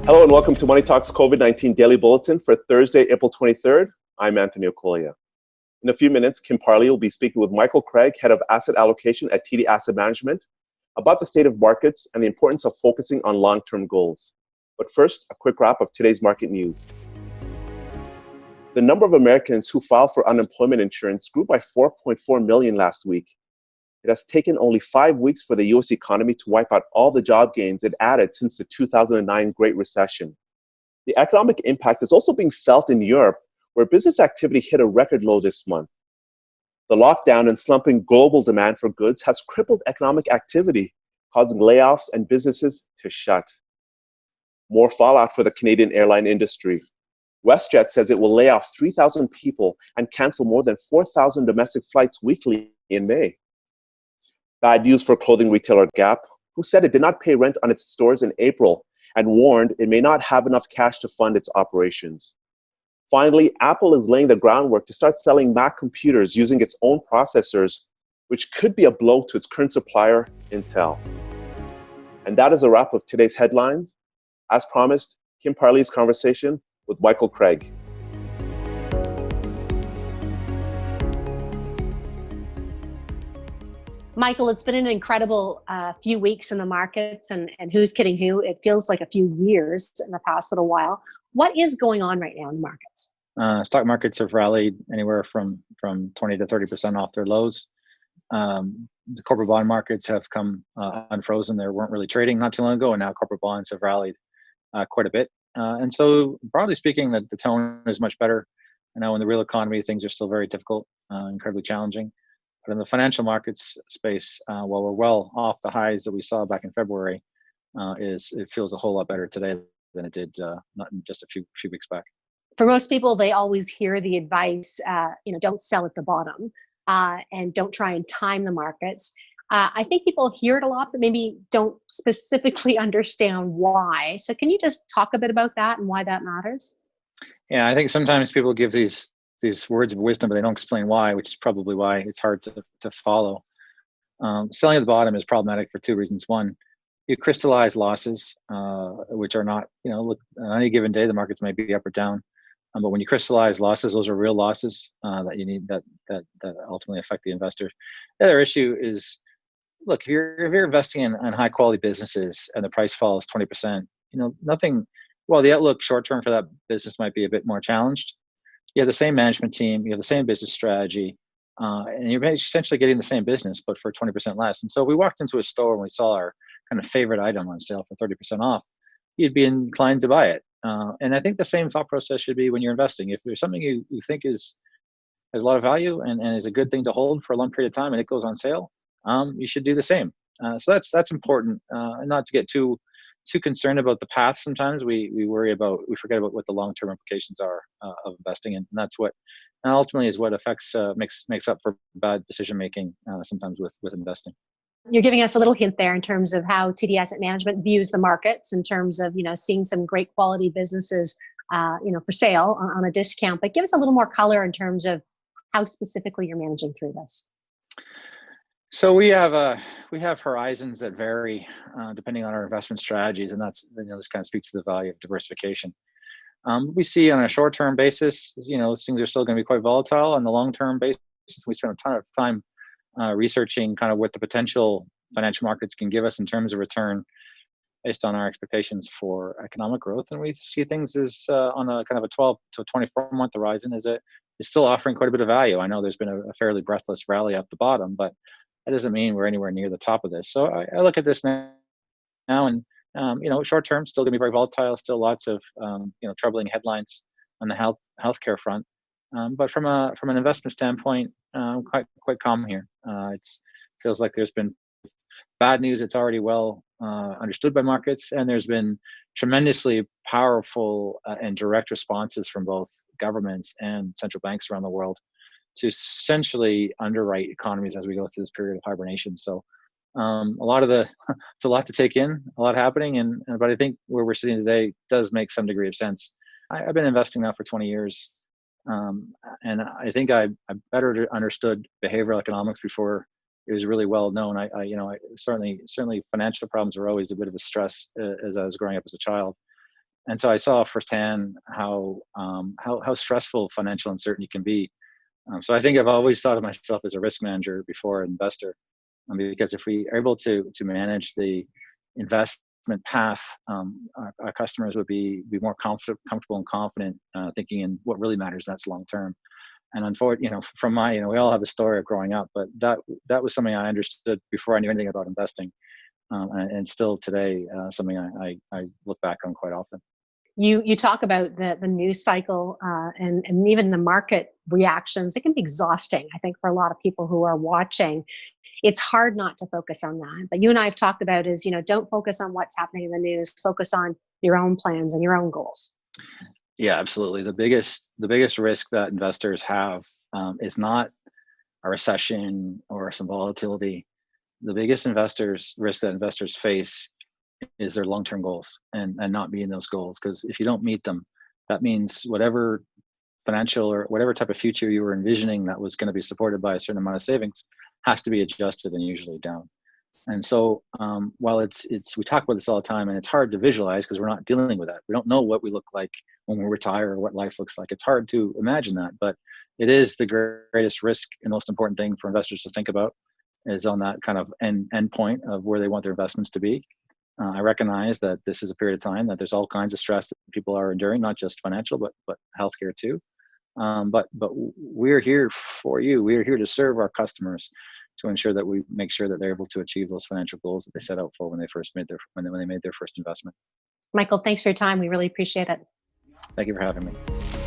Hello and welcome to Money Talks COVID-19 Daily Bulletin for Thursday, April 23rd. I'm Anthony Okolia. In a few minutes, Kim Parley will be speaking with Michael Craig, Head of Asset Allocation at TD Asset Management, about the state of markets and the importance of focusing on long-term goals. But first, a quick wrap of today's market news. The number of Americans who filed for unemployment insurance grew by 4.4 million last week. It has taken only 5 weeks for the U.S. economy to wipe out all the job gains it added since the 2009 Great Recession. The economic impact is also being felt in Europe, where business activity hit a record low this month. The lockdown and slumping global demand for goods has crippled economic activity, causing layoffs and businesses to shut. More fallout for the Canadian airline industry. WestJet says it will lay off 3,000 people and cancel more than 4,000 domestic flights weekly in May. Bad news for clothing retailer Gap, who said it did not pay rent on its stores in April and warned it may not have enough cash to fund its operations. Finally, Apple is laying the groundwork to start selling Mac computers using its own processors, which could be a blow to its current supplier, Intel. And that is a wrap of today's headlines. As promised, Kim Parley's conversation with Michael Craig. Michael, it's been an incredible few weeks in the markets, and who's kidding who? It feels like a few years in the past little while. What is going on right now in the markets? Stock markets have rallied anywhere from 20 to 30% off their lows. The corporate bond markets have come unfrozen. They weren't really trading not too long ago, and now corporate bonds have rallied quite a bit. And so, broadly speaking, the tone is much better. I know in the real economy, things are still very difficult, incredibly challenging. But in the financial markets space, while we're well off the highs that we saw back in February, it feels a whole lot better today than it did not just a few weeks back. For most people, they always hear the advice, don't sell at the bottom and don't try and time the markets. I think people hear it a lot, but maybe don't specifically understand why. So can you just talk a bit about that and why that matters? Yeah, I think sometimes people give these words of wisdom, but they don't explain why, which is probably why it's hard to follow. Selling at the bottom is problematic for two reasons. One, you crystallize losses, which are not, look, on any given day, the markets may be up or down. But when you crystallize losses, those are real losses that you need that ultimately affect the investor. The other issue is, look, if you're investing in high quality businesses and the price falls 20%, nothing, while the outlook short term for that business might be a bit more challenged, you have the same management team, you have the same business strategy, and you're essentially getting the same business, but for 20% less. And so if we walked into a store and we saw our kind of favorite item on sale for 30% off, you'd be inclined to buy it. And I think the same thought process should be when you're investing. If there's something you think has a lot of value and is a good thing to hold for a long period of time and it goes on sale, you should do the same. So that's important, and not to get too concerned about the path. Sometimes we forget about what the long-term implications are of investing, and that's what ultimately is what affects makes up for bad decision making sometimes with investing. You're giving us a little hint there in terms of how TD Asset Management views the markets in terms of seeing some great quality businesses for sale on a discount. But give us a little more color in terms of how specifically you're managing through this. So we have horizons that vary depending on our investment strategies, and that's this kind of speaks to the value of diversification. We see on a short-term basis, things are still going to be quite volatile. On the long-term basis, we spend a ton of time researching kind of what the potential financial markets can give us in terms of return based on our expectations for economic growth, and we see things as on a kind of a 12 to 24-month horizon is still offering quite a bit of value. I know there's been a fairly breathless rally off the bottom, but that doesn't mean we're anywhere near the top of this. So I look at this now and, short term, still going to be very volatile, still lots of, troubling headlines on the healthcare front. But from an investment standpoint, quite calm here. It feels like there's been bad news. It's already well understood by markets, and there's been tremendously powerful and direct responses from both governments and central banks around the world to essentially underwrite economies as we go through this period of hibernation. So it's a lot to take in, a lot happening, but I think where we're sitting today does make some degree of sense. I've been investing now for 20 years, and I think I better understood behavioral economics before it was really well known. I certainly financial problems were always a bit of a stress as I was growing up as a child. And so I saw firsthand how stressful financial uncertainty can be. So I think I've always thought of myself as a risk manager before an investor, because if we are able to manage the investment path, our customers would be more comfortable and confident, thinking in what really matters. That's long term. And unfortunately, from my, we all have a story of growing up, but that was something I understood before I knew anything about investing, and still today, something I look back on quite often. You talk about the news cycle and even the market reactions. It can be exhausting, I think, for a lot of people who are watching. It's hard not to focus on that. But you and I have talked about is, don't focus on what's happening in the news. Focus on your own plans and your own goals. Yeah, absolutely. The biggest risk that investors have is not a recession or some volatility. The biggest risk that investors face is their long-term goals and not meeting those goals. Because if you don't meet them, that means whatever financial or whatever type of future you were envisioning that was going to be supported by a certain amount of savings has to be adjusted and usually down. And so while we talk about this all the time, and it's hard to visualize because we're not dealing with that. We don't know what we look like when we retire or what life looks like. It's hard to imagine that, but it is the greatest risk and most important thing for investors to think about is on that kind of end point of where they want their investments to be. I recognize that this is a period of time that there's all kinds of stress that people are enduring, not just financial, but healthcare too. But we're here for you. We're here to serve our customers to ensure that we make sure that they're able to achieve those financial goals that they set out for when they made their first investment. Michael, thanks for your time. We really appreciate it. Thank you for having me.